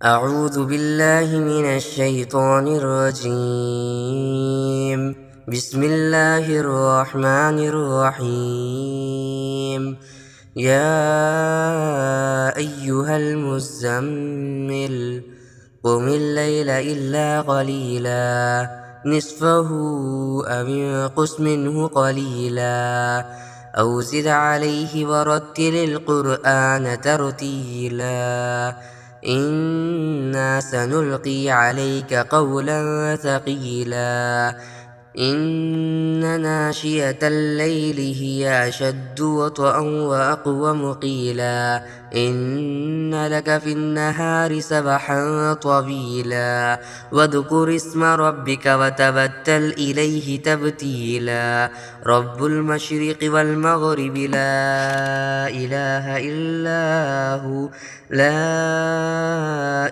أعوذ بالله من الشيطان الرجيم. بسم الله الرحمن الرحيم. يا أيها المزمل قم الليل إلا قليلا نصفه أو انقص منه قليلا أو زد عليه ورتل القرآن ترتيلا إنا سنلقي عليك قولا ثقيلا إن ناشئة الليل هي أشد وطئا وأقوم قيلا إن لك في النهار سبحا طويلا واذكر اسم ربك وتبتل إليه تبتيلا رب المشرق والمغرب لا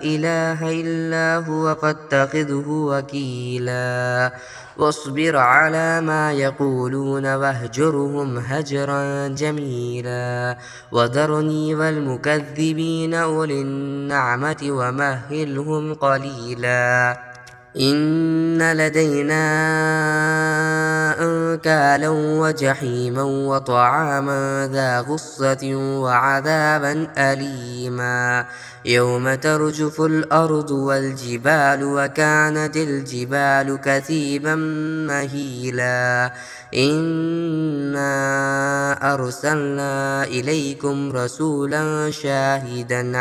إله إلا هو فاتخذه وكيلا واصبر على ما يقولون واهجرهم هجرا جميلا وذرني والمكذبين أولي النعمة ومهلهم قليلا إن لدينا أنكالا وجحيما وطعاما ذا غصة وعذابا أليما يوم ترجف الأرض والجبال وكانت الجبال كثيبا مهيلا إنا أرسلنا إليكم رسولا شاهدا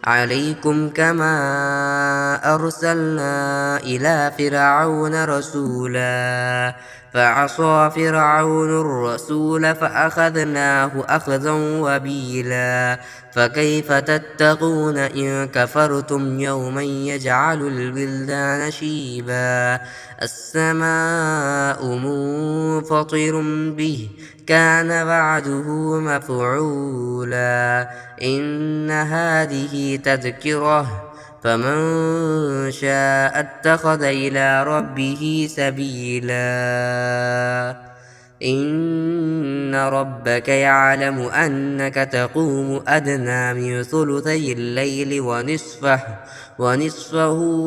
عليكم كما أرسلنا إلى فرعون رسولا فعصى فرعون الرسول فأخذناه أخذا وبيلا فكيف تتقون إن كفرتم يوما يجعل الولدان شيبا السماء منفطر به كان وعده مفعولا إن هذه تذكرة فمن شاء اتخذ إلى ربه سبيلا إن ربك يعلم أنك تقوم أدنى من ثلثي الليل ونصفه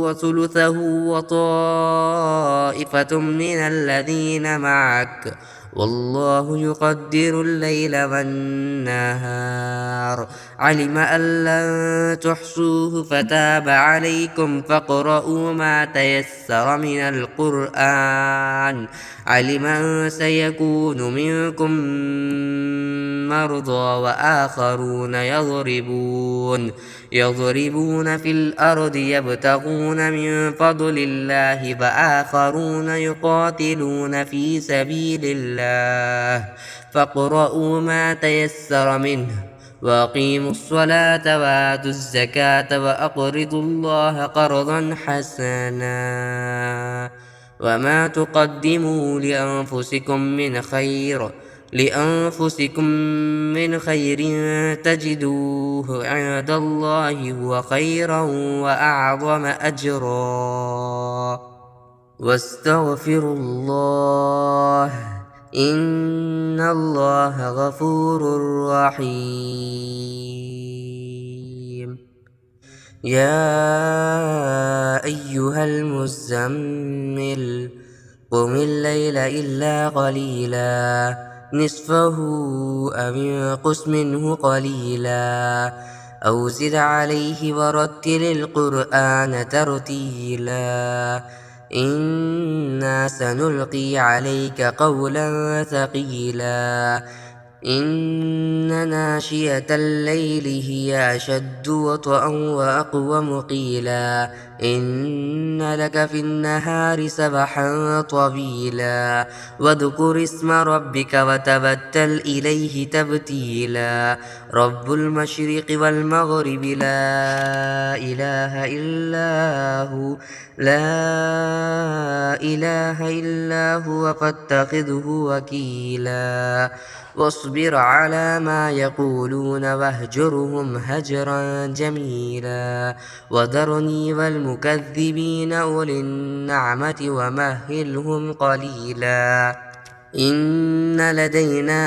وثلثه وطائفة من الذين معك والله يقدر الليل والنهار علم أن لن تحصوه فتاب عليكم فاقرؤوا ما تيسر من القرآن علم أن سيكون منكم مرضى وآخرون يضربون في الأرض يبتغون من فضل الله وآخرون يقاتلون في سبيل الله فاقرؤوا ما تيسر منه وأقيموا الصلاة وآتوا الزكاة وأقرضوا الله قرضا حسنا وما تقدموا لأنفسكم من خير تجدوه عند الله هو خيرا وأعظم أجرا واستغفروا الله إن الله غفور رحيم يا أيها المزمل قم الليل إلا قليلا نصفه أو انقص منه قليلا أو زد عليه ورتل القرآن ترتيلا إنا سنلقي عليك قولا ثقيلا إن ناشئة الليل هي أشد وطئا وأقوم قيلا إن لك في النهار سبحا طويلا واذكر اسم ربك وتبتل إليه تبتيلا رب المشرق والمغرب لا إله إلا هو فاتخذه وكيلا واصبر على ما يقولون واهجرهم هجرا جميلا وذرني والمكذبين أولي النعمة ومهلهم قليلا إن لدينا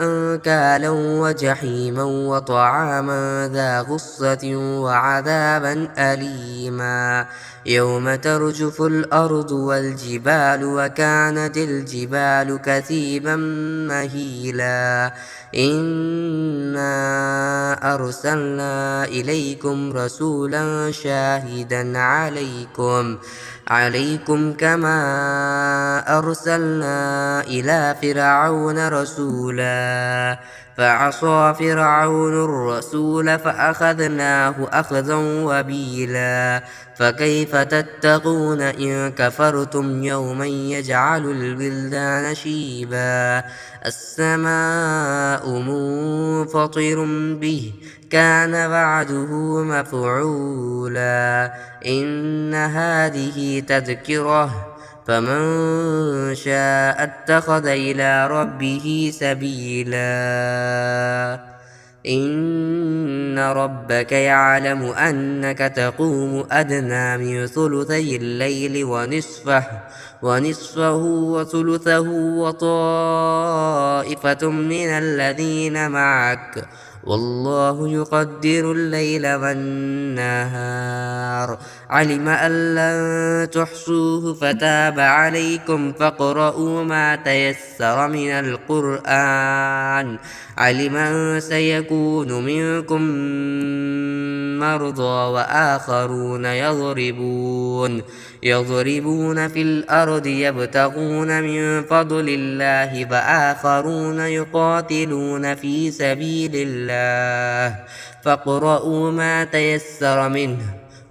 أنكالا وجحيما وطعاما ذا غصة وعذابا أليما يوم ترجف الأرض والجبال وكانت الجبال كثيبا مهيلا إنا أرسلنا إليكم رسولا شاهدا عليكم كما أرسلنا إلى فرعون رسولا فعصى فرعون الرسول فأخذناه أخذا وبيلا فكيف تتقون إن كفرتم يوما يجعل الولدان شيبا السماء منفطر به كان وعده مفعولا إن هذه تذكرة فمن شاء اتخذ إلى ربه سبيلا إن ربك يعلم أنك تقوم أدنى من ثلثي الليل ونصفه وثلثه وطائفة من الذين معك والله يقدر الليل والنهار علم أن لن تحصوه فتاب عليكم فاقرؤوا ما تيسر من القرآن علم أن سيكون منكم مرضى وآخرون يضربون في الأرض يبتغون من فضل الله وآخرون يقاتلون في سبيل الله فاقرؤوا ما تيسر منه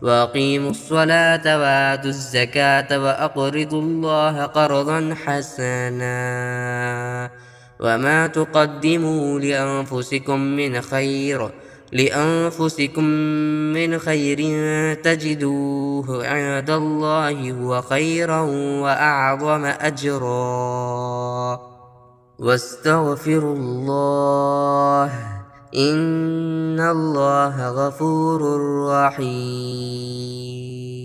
وأقيموا الصلاة وآتوا الزكاة وأقرضوا الله قرضا حسنا وما تقدموا لأنفسكم من خير تجدوه عند الله هو خيرا وأعظم أجرا واستغفروا الله إن الله غفور رحيم.